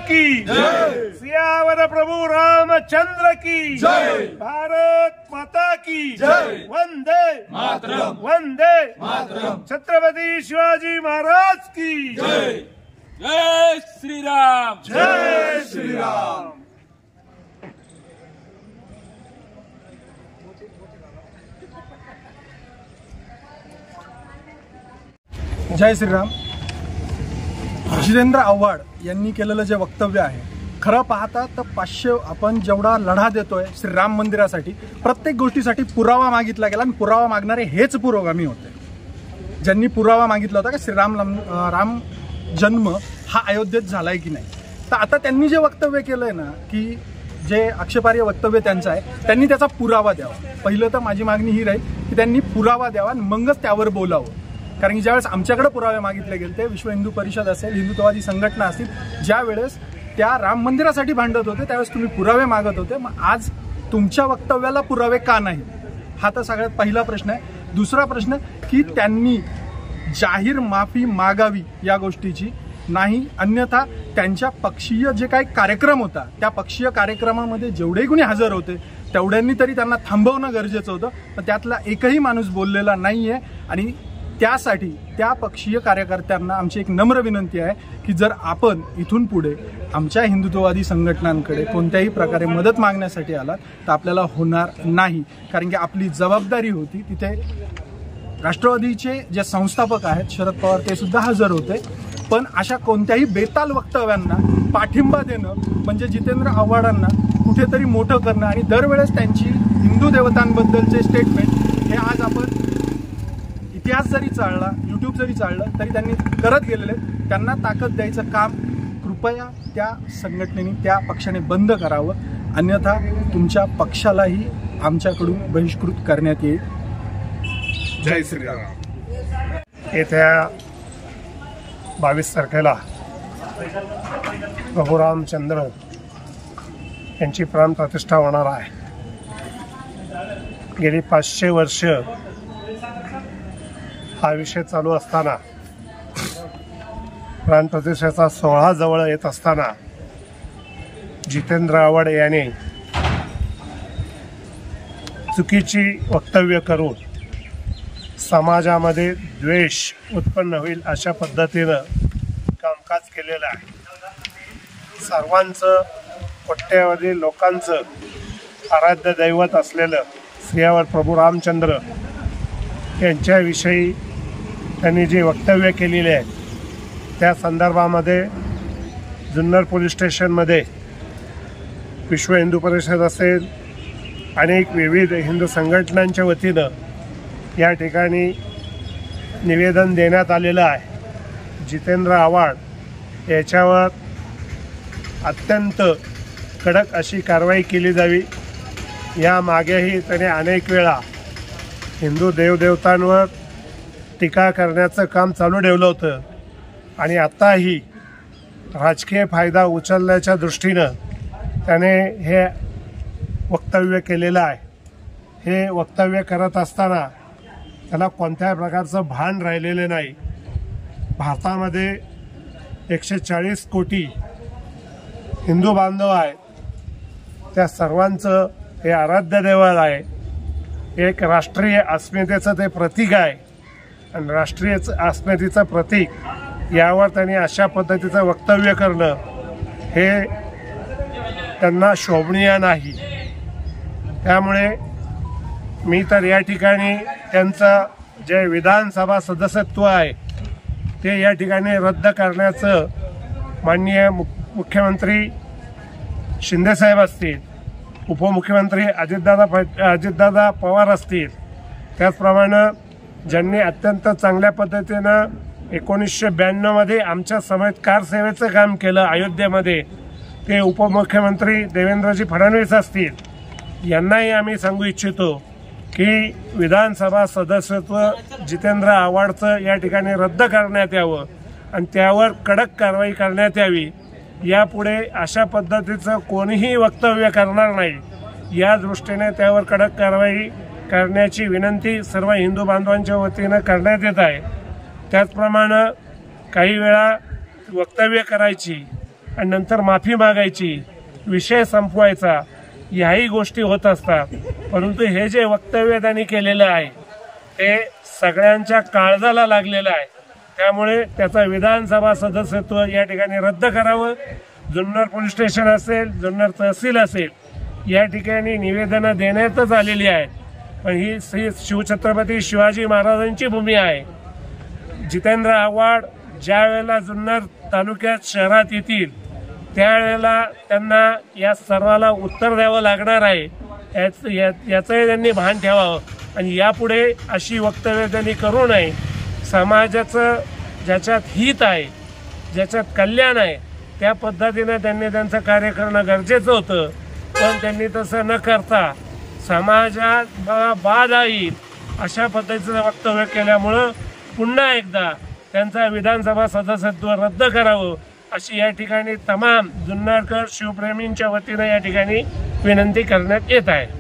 की जय, सियावर प्रभु रामचंद्र की जय, भारत माता की जय, वंदे मातरम, वंदे मातरम, छत्रपति शिवाजी महाराज की जय, जय श्री राम, जय श्री राम। जय श्रीराम। जितेंद्र आव्हाड यांनी केलेलं जे वक्तव्य आहे, खरं पाहता तर 500 आपण जेवढा लढा देतोय श्रीराम मंदिरासाठी, प्रत्येक गोष्टीसाठी पुरावा मागितला गेला आणि पुरावा मागणारे हेच पुरोगामी होते, ज्यांनी पुरावा मागितला होता की राम जन्म हा अयोध्येत झालाय की नाही। तर आता त्यांनी जे वक्तव्य केलंय ना, की जे आक्षेपार्ह वक्तव्य त्यांचं आहे, त्यांनी त्याचा पुरावा द्यावा। पहिलं तर माझी मागणी ही राहील की त्यांनी पुरावा द्यावा आणि मगच त्यावर बोलावं। कारण की ज्यावेळेस आमच्याकडे पुरावे मागितले गेले ते विश्व हिंदू परिषद असेल, हिंदुत्ववादी संघटना असतील, ज्यावेळेस त्या राम मंदिरासाठी भांडत होते त्यावेळेस तुम्ही पुरावे मागत होते, मग आज तुमच्या वक्तव्याला पुरावे का नाही, हा तर सगळ्यात पहिला प्रश्न आहे। दुसरा प्रश्न की त्यांनी जाहीर माफी मागावी या गोष्टीची, नाही अन्यथा त्यांच्या पक्षीय जे काही कार्यक्रम होता त्या पक्षीय कार्यक्रमामध्ये जेवढे कोणी हजर होते तेवढ्यांनी तरी त्यांना थांबवणं गरजेचं होतं, पण त्यातला एकही माणूस बोललेला नाहीये। आणि त्यासाठी त्या पक्षीय कार्यकर्त्यांना आमची एक नम्र विनंती आहे की जर आपण इथून पुढे आमच्या हिंदुत्ववादी संघटनांकडे कोणत्याही प्रकारे मदत मागण्यासाठी आलात तर आपल्याला होणार नाही, कारण की आपली जबाबदारी होती तिथे। राष्ट्रवादीचे जे संस्थापक आहेत शरद पवार ते सुद्धा हजर होते, पण अशा कोणत्याही बेताल वक्तव्यांना पाठिंबा देणं म्हणजे जितेंद्र आव्हाडांना कुठेतरी मोठं करणं आणि दरवेळेस त्यांची हिंदू देवतांबद्दलचे स्टेटमेंट हे आज आपण इतिहास जरी चालला, यूट्यूब जरी चाललं तरी त्यांनी करत गेलेले, त्यांना ताकद द्यायचं काम कृपया त्या संघटनेने त्या पक्षाने बंद करावं, अन्यथा तुमच्या पक्षालाही आमच्याकडून बहिष्कृत करण्यात येईल। जय श्रीराम। येत्या 22 तारखेला प्रभू रामचंद्र यांची प्राणप्रतिष्ठा होणार आहे। गेली 500 वर्ष हा विषय चालू असताना, प्राणप्रतिष्ठेचा सोहळा जवळ येत असताना जितेंद्र आव्हाड यांनी चुकीची वक्तव्य करून समाजामध्ये द्वेष उत्पन्न होईल अशा पद्धतीनं कामकाज केलेलं आहे। सर्वांचं, कोट्यावधी लोकांचं आराध्य दैवत असलेलं सियावर प्रभू रामचंद्र यांच्याविषयी त्यांनी जी वक्तव्य केलेली आहेत त्या संदर्भामध्ये जुन्नर पोलीस स्टेशनमध्ये विश्व हिंदू परिषद असेल, अनेक विविध हिंदू संघटनांच्या वतीनं या ठिकाणी निवेदन देण्यात आलेलं आहे। जितेंद्र आव्हाड याच्यावर अत्यंत कडक अशी कारवाई केली जावी। यामागेही त्याने अनेक वेळा हिंदू देवदेवतांवर टीका करण्याचं काम चालू ठेवलं होतं आणि आत्ताही राजकीय फायदा उचलण्याच्या दृष्टीनं त्याने हे वक्तव्य केलेलं आहे। हे वक्तव्य करत असताना त्याला कोणत्याही प्रकारचं भान राहिलेलं नाही। भारतामध्ये 140 कोटी हिंदू बांधव आहेत, त्या सर्वांचं हे आराध्य दैवत आहे, एक राष्ट्रीय अस्मितेचं ते प्रतीक आहे आणि राष्ट्रीय अस्मितेचं प्रतीक यावर त्यांनी अशा पद्धतीचं वक्तव्य करणं हे त्यांना शोभनीय नाही। त्यामुळे मी तर या ठिकाणी त्यांचं जे विधानसभा सदस्यत्व आहे ते या ठिकाणी रद्द करण्याचं माननीय मुख्यमंत्री शिंदेसाहेब असतील, उपमुख्यमंत्री अजितदादा पवार असतील, त्याचप्रमाणे ज्यांनी अत्यंत चांगल्या पद्धतीनं 1992मध्ये आमच्या समेत कारसेवेचं काम केलं अयोध्येमध्ये, ते उपमुख्यमंत्री देवेंद्रजी फडणवीस असतील, यांनाही आम्ही सांगू इच्छितो की विधानसभा सदस्यत्व जितेंद्र आव्हाडचं या ठिकाणी रद्द करण्यात यावं आणि त्यावर कडक कारवाई करण्यात यावी। यापुढे अशा पद्धतीचं कोणीही वक्तव्य करणार नाही या दृष्टीने त्यावर कडक कारवाई करण्याची विनंती सर्व हिंदू बांधवांच्या वतीनं करण्यात येत आहे। त्याचप्रमाणे काही वेळा वक्तव्य करायची आणि नंतर माफी मागायची, विषय संपवायचा, याही गोष्टी होत असतात. परंतु हे जे वक्तव्य त्यांनी केलेलं आहे ते सगळ्यांच्या काळजाला लागलेलं आहे. त्यामुळे त्याचं विधानसभा सदस्यत्व या ठिकाणी रद्द करावं. जुन्नर पोलीस स्टेशन असेल, जुन्नर तहसील असेल, या ठिकाणी निवेदनं देण्यातच आलेली आहेत. पण ही शिवछत्रपती शिवाजी महाराजांची भूमी आहे. जितेंद्र आव्हाड ज्या वेळेला जुन्नर तालुक्यात शहरात येतील त्यावेळेला त्यांना या सर्वाला उत्तर द्यावं लागणार आहे. याचंही त्यांनी भान ठेवावं आणि यापुढे अशी वक्तव्य त्यांनी करू नये. समाजाचं ज्याच्यात हित आहे, ज्याच्यात कल्याण आहे, त्या पद्धतीने त्यांनी त्यांचं कार्य करणं गरजेचं होतं. पण त्यांनी तसं न करता समाजात बाधा येईल अशा पद्धतीचं वक्तव्य केल्यामुळं पुन्हा एकदा त्यांचा विधानसभा सदस्यत्व रद्द करावं अशी या ठिकाणी तमाम जुन्नरकर शिवप्रेमींच्या वतीनं या ठिकाणी विनंती करण्यात येत आहे.